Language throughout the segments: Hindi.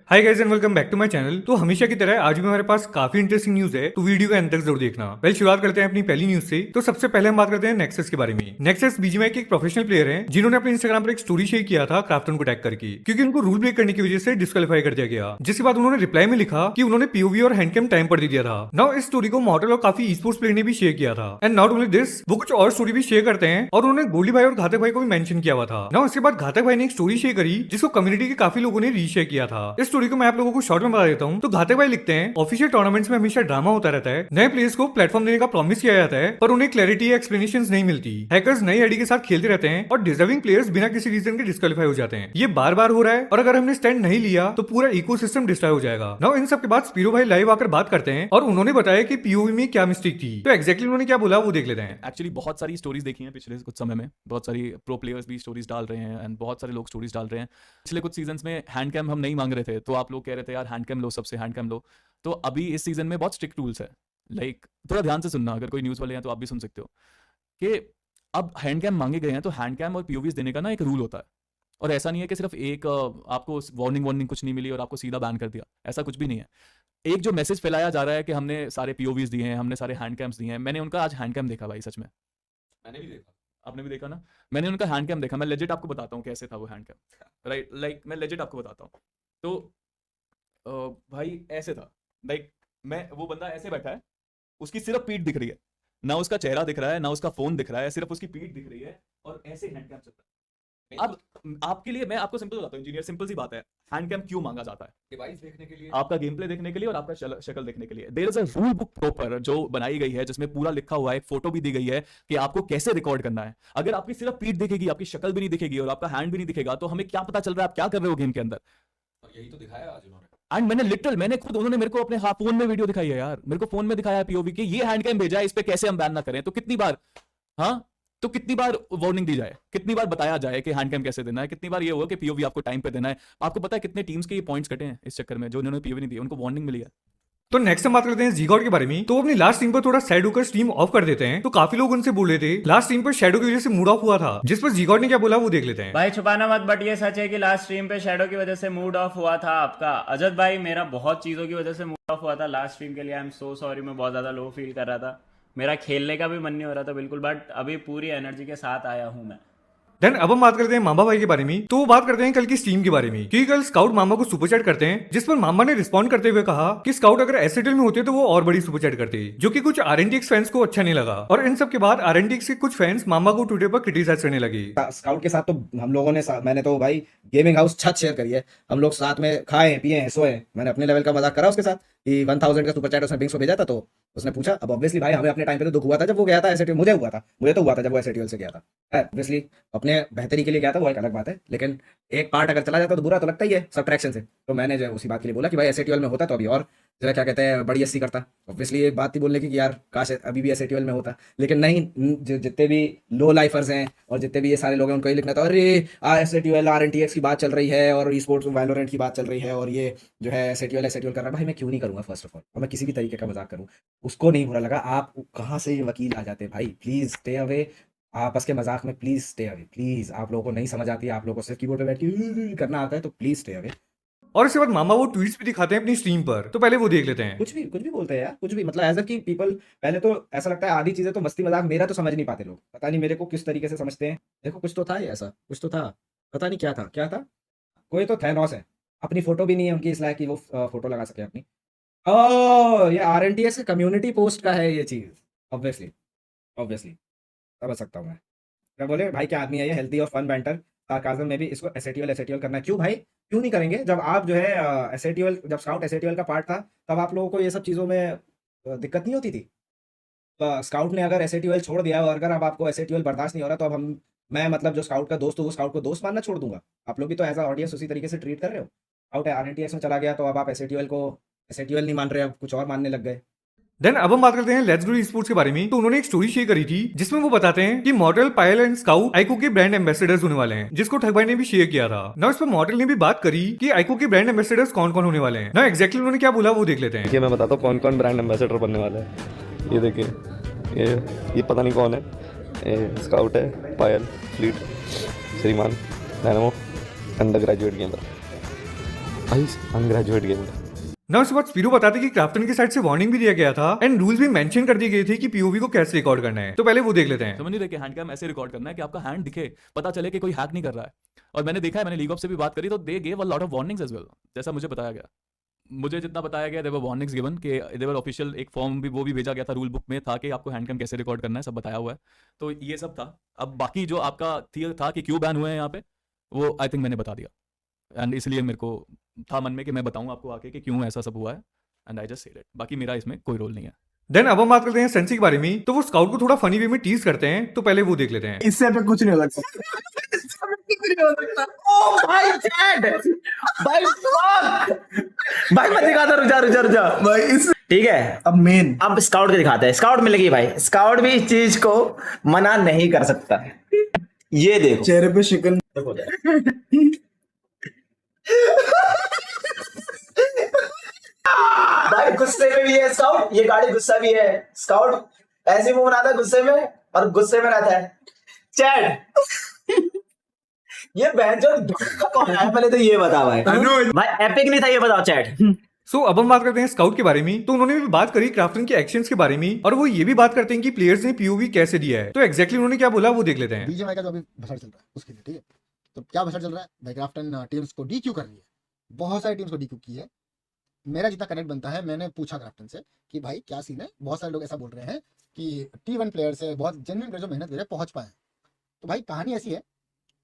Hi guys and welcome back to my channel. तो हमेशा की तरह आज भी हमारे पास काफी इंटरेस्टिंग न्यूज है, तो वीडियो का अंत तक जरूर देखना। पहले शुरुआत करते हैं अपनी पहली न्यूज से। तो सबसे पहले हम बात करते हैं नेक्सस के बारे में। नेक्सस बीजीएमआई के एक प्रोफेशनल प्लेयर हैं जिन्होंने अपने इंस्टाग्राम पर एक स्टोरी शेयर किया था क्राफ्टन को टैग करके, क्योंकि उनको रूल ब्रेक करने की वजह से डिस्क्वालीफाई कर दिया गया। जिसके बाद उन्होंने रिप्लाई में लिखा कि उन्होंने पीओवी और हैंडकैम टाइम पर दे दिया था। नाउ इस स्टोरी को मॉडल और काफी स्पोर्ट्स प्लेयर ने भी शेयर किया था। एंड नॉट ओनली दिस, वो कुछ और स्टोरी भी शेयर करते हैं और उन्होंने गोली भाई और घातक भाई को भी मेंशन किया हुआ था। नाउ इसके बाद घातक भाई ने एक स्टोरी शेयर करी जिसको कम्युनिटी के काफी लोगों ने रीशेयर किया था। इस स्टोरी को मैं आप लोगों को शॉर्ट में बता देता हूँ। तो घातक भाई लिखते हैं, ऑफिशियल टूर्नामेंट्स में हमेशा ड्रामा होता रहता है, नए प्लेयर्स को प्लेटफॉर्म देने का प्रॉमिस किया जाता है पर उन्हें क्लैरिटी या एक्सप्लेनेशंस नहीं मिलती। हैकर्स नई आईडी के साथ खेलते रहते हैं और डिजर्विंग प्लेयर्स बिना किसी रीजन के डिस्क्वालीफाई हो जाते हैं। ये बार बार हो रहा है और अगर हमने स्टैंड नहीं लिया तो पूरा इकोसिस्टम डिस्ट्रॉय हो जाएगा। नाउ इन सब के बाद स्पीरो भाई लाइव आकर बात करते हैं और उन्होंने बताया कि पीओवी में क्या मिस्टेक थी। तो एक्जैक्टली उन्होंने क्या बोला वो देख लेते हैं। एक्चुअली बहुत सारी स्टोरीज देखी हैं पिछले कुछ समय में, बहुत सारी प्रो प्लेयर्स भी स्टोरीज डाल रहे हैं एंड बहुत सारे लोग स्टोरीज डाल रहे हैं। पिछले कुछ सीजन्स में हैंड कैम हम नहीं मांग रहे थे तो आप लोग कह रहे थे यार हैंड कैम लो, सबसे हैंड कैम लो। तो अभी इस सीजन में बहुत स्ट्रिक्ट रूल्स है। लाइक थोड़ा ध्यान से सुनना, अगर कोई न्यूज़ वाले हैं तो आप भी सुन सकते हो कि अब हैंड कैम मांगे गए हैं तो हैंड कैम और पीओवीज देने का ना एक रूल होता है। और ऐसा नहीं है कि सिर्फ एक आपको वार्निंग कुछ नहीं मिली और आपको सीधा बैन कर दिया, ऐसा कुछ भी नहीं है। एक जो मैसेज फैलाया जा रहा है कि हमने सारे पीओवीज दिए हैं, हमने सारे हैंड कैम्स दिए हैं। मैंने उनका आज हैंड कैम देखा भाई, सच में। मैंने भी देखा। आपने भी देखा ना? मैंने उनका हैंड कैम देखा। मैं लेजिट आपको बताता हूँ कैसे था वो हैंड कैम। राइट, लाइक मैं लेजिट आपको बताता हूँ। तो भाई ऐसे था। लाइक मैं, वो बंदा ऐसे बैठा है, उसकी सिर्फ पीठ दिख रही है, ना उसका चेहरा दिख रहा है ना उसका फोन दिख रहा है, सिर्फ उसकी पीठ दिख रही है और ऐसे हैंड कैम चलता है। अब आपके लिए मैं आपको सिंपल बताता हूँ इंजीनियर, सिंपल सी बात है। हैंड कैम क्यों मांगा जाता है? डिवाइस देखने के लिए, आपका गेम प्ले देखने के लिए और आपका शक्ल देखने के लिए। There is a rule book proper जो बनाई गई है जिसमें पूरा लिखा हुआ है, एक फोटो भी दी गई है कि आपको कैसे रिकॉर्ड करना है। अगर आपकी सिर्फ पीठ दिखेगी, आपकी शक्ल भी नहीं दिखेगी और आपका हैंड भी नहीं दिखेगा तो हमें क्या पता चल रहा है आप क्या कर रहे हो गेम के अंदर। और यही तो दिखाया आज उन्होंने। एंड मैंने खुद, उन्होंने मेरे को अपने फोन में वीडियो दिखाई है यार, मेरे को फोन में दिखाया है पीओवी के, ये हैंड कैम भेजा है, इस पे कैसे हम बैन ना करें। तो कितनी बार, हाँ तो कितनी बार वार्निंग दी जाए, कितनी बार बताया जाए कि हैंड कैम कैसे देना है, कितनी बार ये हुआ कि पीओवी आपको टाइम पे देना है। आपको पता है कितने टीम्स के ये पॉइंट्स कटे हैं इस चक्कर में, जो उन्होंने पीओवी नहीं दिया, उनको वार्निंग मिली है। तो नेक्स्ट हम बात करते हैं जीगॉड के बारे में। तो वो अपनी लास्ट स्ट्रीम पर थोड़ा सैड होकर स्ट्रीम ऑफ कर देते हैं। तो काफी लोग उनसे बोल रहे थे लास्ट स्ट्रीम पर शैडो की वजह से मूड ऑफ हुआ था, जिस पर जीगॉड ने क्या बोला वो देख लेते हैं। भाई छुपाना मत, बट ये सच है कि लास्ट स्ट्रीम पे शैडो की वजह से मूड ऑफ हुआ था आपका। अजद भाई, मेरा बहुत चीज़ों की वजह से मूड ऑफ हुआ था लास्ट स्ट्रीम के लिए। आई एम सो सॉरी, मैं बहुत ज़्यादा लो फील कर रहा था, मेरा खेलने का भी मन नहीं हो रहा था बिल्कुल, बट अभी पूरी एनर्जी के साथ आया हूँ मैं। देन अब हम बात करते हैं मामा भाई के बारे में। तो वो बात करते हैं कल की स्ट्रीम के बारे में, क्योंकि कल स्काउट मामा को सुपर चैट करते हैं, जिस पर मामा ने रिस्पॉन्ड करते हुए कहा कि स्काउट अगर एसएटीएल में होते तो वो और बड़ी सुपर चैट करते, जो कि कुछ आरएनटीएक्स फैंस को अच्छा नहीं लगा। और इन सब के बाद आरएनटीएक्स के कुछ फैंस मामा को ट्विटर पर क्रिटिसाइज करने लगे। स्काउट के साथ तो हम लोगों ने मैंने तो भाई गेमिंग हाउस छत शेयर करी है, हम लोग साथ में खाए पिए हैं सोए। मैंने अपने लेवल का मजाक करा उसके साथ कि 1000 का सुपर चैट उसने बिंग्स को भेजा था, तो उसने पूछा। अब ऑब्वियसली भाई हमें अपने टाइम पे तो दुख हुआ था जब वो गया था एसएटीएल, मुझे तो हुआ था जब वो एसएटीएल से गया था। ऑब्वियसली अपने बेहतरी के लिए गया था, वो एक अलग बात है, लेकिन एक पार्ट अगर चला जाता तो बुरा तो लगता ही है सब्ट्रैक्शन से। तो मैंने जो उसी बात के लिए बोला कि भाई एसएटीएल में होता तो अभी और जरा क्या कहते हैं बड़ी एससी करता। ऑब्वियसली एक बात थी बोलने की कि यार काश अभी भी एसएटीएल में होता, लेकिन नहीं, जितने भी लो लाइफर्स हैं और जितने भी ये सारे लोग हैं उनको ये लिखना था अरे एसएटीएल आरएनटीएक्स की बात चल रही है और ई स्पोर्ट्स वैलोरेंट की बात चल रही है और ये जो है एसएटीएल कर रहा है। भाई मैं क्यों नहीं करूंगा फर्स्ट ऑफ ऑल, और मैं किसी भी तरीके का मजाक करूँ उसको नहीं बुरा लगा। आप कहाँ से वकील आ जाते भाई, प्लीज स्टे अवे। आपस के मजाक में प्लीज स्टे अवे, प्लीज। आप लोगों को नहीं समझ आती है, आप लोगों को सिर्फ कीबोर्ड पे बैठ के करना आता है, तो प्लीज स्टे अवे। और इसके बाद मामा वो ट्वीट्स भी दिखाते हैं अपनी स्ट्रीम पर, तो पहले वो देख लेते हैं। कुछ भी बोलते हैं यार, कुछ भी, मतलब एज की पीपल। पहले तो ऐसा लगता है आधी चीजें तो मस्ती मजाक, मेरा तो समझ नहीं पाते लोग, पता नहीं मेरे को किस तरीके से समझते हैं। देखो कुछ तो था, ये ऐसा कुछ तो था, पता नहीं क्या था। कोई तो थैनोस है, अपनी फोटो भी नहीं है उनकी इस लायक कि वो फोटो लगा सके अपनी। ओह, ये आरएनटीएक्स के कम्युनिटी पोस्ट का है ये चीज। ऑब्वियसली समझ सकता हूँ मैं। क्या बोले भाई, क्या आदमी है ये, हेल्थी और फन बैंटर सार्काज्म में भी इसको एसएटीएल करना है। क्यों भाई, क्यों नहीं करेंगे? जब आप जो है एसएटीएल, जब स्काउट एसएटीएल का पार्ट था तब आप लोगों को ये सब चीज़ों में दिक्कत नहीं होती थी। तो स्काउट ने अगर एसएटीएल छोड़ दिया और अगर अब आपको एसएटीएल बर्दाश्त नहीं हो रहा तो अब मैं मतलब जो स्काउट का दोस्त हूँ वो स्काउट को दोस्त मानना छोड़ दूंगा। आप लोग भी तो एज अ ऑडियंस उसी तरीके से ट्रीट कर रहे हो। स्काउट आरएनटीएक्स में चला गया तो अब आप एसएटीएल नहीं मान रहे, अब कुछ और मानने लग गए। देन अब हम बात करते हैं लेट्स ग्रो स्पोर्ट्स के बारे में। तो उन्होंने एक स्टोरी शेयर करी थी जिसमें वो बताते हैं कि मॉडल, पायल एंड स्काउट आइको के ब्रांड एम्बेसडर्स होने वाले हैं, जिसको ठग भाई ने भी शेयर किया था ना। इस पर मॉडल ने भी बात करी कि आइको के ब्रांड एम्बेसडर्स कौन कौन होने वाले हैं ना। एक्जैक्टली उन्होंने क्या बोला वो देख लेते हैं। देखिए मैं बताता हूँ कौन कौन ब्रांड एम्बेसडर बनने वाला है। ये देखिए, ये पता नहीं कौन है, ये स्काउट है, पायल, फ्लीट, श्रीमान, डायनामो, अंडर ग्रेजुएट गेमर। भाई अनग्रेजुएट गेमर। ना उस वक्त स्पीरो बताते कि क्राफ्टन की साइड से वार्निंग भी दिया गया था एंड रूल्स भी मेंशन कर दिए गए थे कि पीओवी को कैसे रिकॉर्ड करना है। तो पहले वो देख लेते हैं। समझ नहीं रहे कि हैंड कैम ऐसे रिकॉर्ड करना है कि आपका हैंड दिखे, पता चले कि कोई हैक नहीं कर रहा है। और मैंने देखा है, मैंने लीग ऑफ से भी बात करी तो they gave a lot of warnings as well, जैसा मुझे बताया गया। मुझे जितना बताया गया देवर वार्निंग्स गिवन कि देवर ऑफिशियल एक फॉर्म भी वो भी भेजा गया था, रूल बुक में था कि आपको हैंड कैम कैसे रिकॉर्ड करना है, सब बताया हुआ है। तो ये सब था। अब बाकी जो आपका था कि क्यों बैन हुए हैं यहाँ पे, वो आई थिंक मैंने बता दिया। एंड इसलिए मेरे को था मन में कि मैं बताऊं आपको आके कि क्यों ऐसा सब हुआ है। And I just said it. बाकी मेरा इसमें कोई रोल नहीं है। देन अब हम बात करते हैं सेंसी के बारे में। तो वो स्काउट को थोड़ा फनी वे में टीज करते हैं। तो पहले वो देख लेते हैं। इससे पे कुछ नहीं हो सकता। इससे पे कुछ नहीं हो सकता। ओ भाई चैट भाई fuck! भाई मैं दिखाता, रुक जा भाई इस ठीक है, अब मेन अब स्काउट के दिखाते हैं। स्काउट मिल गई भाई, स्काउट भी इस चीज को मना नहीं कर सकता। ये देखो चेहरे पे शिकन। भाई गुस्से में भी है स्काउट, ये गाड़ी गुस्सा भी है। स्काउट ऐसे मुंह बनाता है गुस्से में और गुस्से में रहता है। चैट ये बहन जो कौन है पहले तो ये बता भाई। भाई एपिक नहीं था, ये बताओ चैट। सो अब हम बात करते हैं स्काउट के बारे में। तो उन्होंने भी बात करी क्राफ्टन के एक्शंस के बारे में और वो ये भी बात करते हैं कि प्लेयर्स ने पीओवी कैसे दिया है। तो एग्जैक्टली उन्होंने क्या बोला वो देख लेते हैं। बीजेएमआई का जो अभी भसड़ चल रहा है उसके लिए, ठीक है। तो क्या भसड़ चल रहा है भाई, क्राफ्टन टीम्स को डीक्यू कर रही है, बहुत सारी टीम्स को डीक्यू की है। मेरा जितना कनेक्ट बनता है, मैंने पूछा क्राफ्टन से कि भाई क्या सीन है। बहुत सारे लोग ऐसा बोल रहे हैं कि T1 प्लेयर से, बहुत जेन्युइन प्लेयर जो मेहनत कर रहे हैं पहुंच पाए। तो भाई कहानी ऐसी है,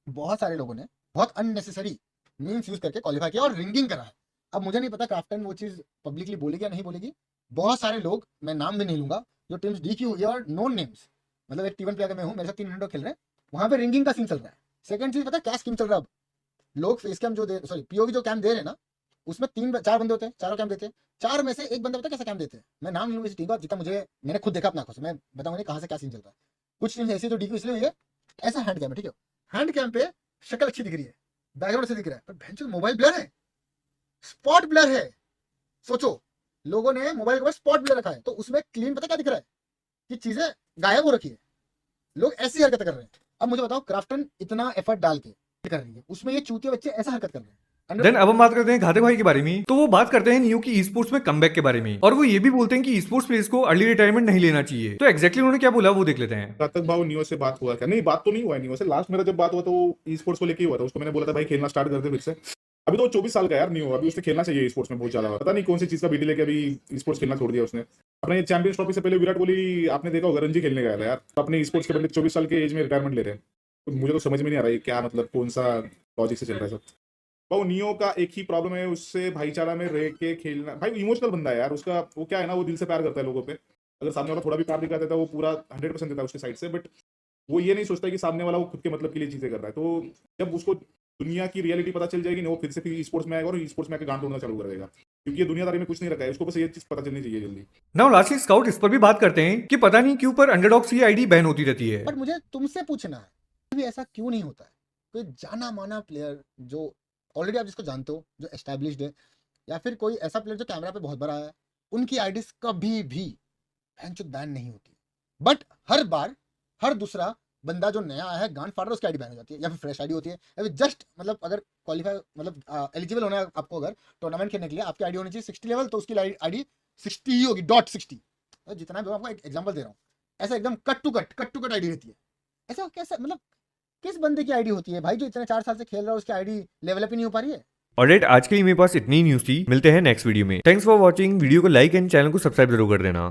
बहुत सारे लोगों ने बहुत अननेसेसरी मीम्स यूज करके क्वालिफाई किया और रिंगिंग करा है। अब मुझे नहीं पता क्राफ्टन वो चीज पब्लिकली बोलेगी या नहीं बोलेगी। बहुत सारे लोग, मैं नाम भी नहीं लूंगा, जो टीम्स डीक्यू हुई है और नोन नेम्स, मतलब एक T1 प्लेयर का मैं हूँ, मेरे साथ 3 घंटे खेल रहे हैं, वहां पे रिंगिंग का सीन चल रहा है। सेकंड चीज पता है क्या स्कीम चल रहा है। अब लोग फेस कैम जो दे, सॉरी पीओवी जो कैम दे रहे हैं ना, उसमें 4 बंदे होते हैं, चारों कैम देते हैं। 4 में से एक बंदा पता है कैसा कैम देते हैं, मैं नाम नहीं लूंगा इस टीम का, जितना मुझे मैंने खुद देखा अपना आंखों से, मैं बताऊंगा नहीं कहां से क्या सीन चल रहा है। कुछ टीम ऐसी जो डीक्यू इसलिए हुई है, ऐसा हैंड कैम है, ठीक है। हैंड कैम पे शक्ल अच्छी दिख रही है, बैकग्राउंड से दिख रहा है, पर भैंचो मोबाइल ब्लर है, स्पॉट ब्लर है। सोचो, लोगों ने मोबाइल के पास स्पॉट ब्लर रखा है, तो उसमें क्लीन पता क्या दिख रहा है कि चीजें गायब हो रखी है। लोग ऐसी हरकत कर रहे हैं। अब मुझे बताओ, क्राफ्टन इतना एफर्ट डाल के कर रही है, उसमें ये चूतिया बच्चे ऐसा हरकत कर रहे हैं। देन अब हम बात करते हैं घाते भाई के बारे में। तो वो बात करते हैं नियो की ई-स्पोर्ट्स में कमबैक के बारे में और वो ये भी बोलते हैं कि ई-स्पोर्ट्स प्लेयर्स को अर्ली रिटायरमेंट नहीं लेना चाहिए। तो एक्जैक्टली उन्होंने क्या बोला वो देख लेते हैं। घातक भाव नियो से बात हुआ क्या? नहीं, बात तो नहीं हुआ है नियो से। लास्ट मेरा जब बात हुआ तो ई स्पोर्ट्स को लेके हुआ था। उसको मैंने बोला था भाई खेलना स्टार्ट कर दे फिर से। अभी तो 24 साल का यार नियो, अभी उसने खेलना चाहिए स्पोर्ट्स में बहुत ज्यादा। पता नहीं कौन सी चीज का बीटी लेके अभी स्पोर्ट्स खेलना छोड़ दिया उसने। अपने चैंपियंस ट्रॉफी से पहले विराट कोहली आपने देखा होगा रणजी खेलने गया था यार, अपने स्पोर्ट्स के बदले 24 साल के एज में रिटायरमेंट ले रहे हैं। तो मुझे तो समझ में नहीं आ रहा है क्या, मतलब कौन सा लॉजिक से चल रहा है सब। वो नियो का एक ही प्रॉब्लम है, उससे भाईचारा में रह के खेलना। भाई इमोशनल बंदा है यार, उसका वो क्या है ना, वो दिल से प्यार करता है लोगों पे। अगर सामने वाला थोड़ा भी प्यार दिखा देता है वो पूरा 100% देता है उसकी साइड से, बट वो ये नहीं सोचता कि सामने वाला वो खुद के मतलब के लिए चीजें कर रहा है। तो जब उसको दुनिया की रियलिटी पता चल जाएगी ना, वो फिर से फिर स्पोर्ट्स में आएगा और स्पोर्ट्स में आके गांड तोड़ना चालू कर देगा, क्योंकि ये दुनियादारी में कुछ नहीं रखा है। उसको बस ये चीज पता चलनी चाहिए जल्दी। नाउ लास्टली स्काउट इस पर भी बात करते हैं कि पता नहीं क्यों पर अंडरडॉग्स की आईडी बैन होती रहती है। बट मुझे तुमसे पूछना है, भी ऐसा क्यों नहीं होता है? कोई जाना माना प्लेयर जो ऑलरेडी आप जिसको जानते हो, जो एस्टैब्लिश्ड है, या फिर कोई ऐसा प्लेयर जो कैमरा पे बहुत बड़ा है, उनकी आईडीज कभी भी बैन नहीं होती। बट हर बार हर दूसरा बंदा जो नया आया है गांड फाड़ रहा है, उसकी आईडी बैन हो जाती है, या फिर फ्रेश आईडी होती है, या फिर जस्ट मतलब अगर क्वालिफाई मतलब एलिजिबल होना है आपको, अगर टूर्नामेंट खेलने के लिए आपकी आईडी होनी चाहिए 60 लेवल, तो उसकी आईडी 60 ही होगी, .60। जितना भी आपको एक एग्जांपल दे रहा हूँ, ऐसा एकदम कट टू कट आईडी रहती है। ऐसा कैसा, मतलब किस बंदे की आईडी होती है भाई जो इतने 4 साल से खेल रहा है, उसकी आईडी लेवल अप ही नहीं हो पा रही है। ऑलराइट, आज के लिए मेरे पास इतनी न्यूज थी। मिलते हैं नेक्स्ट वीडियो में। Thanks for watching. वीडियो को लाइक एंड चैनल को सब्सक्राइब जरूर कर देना।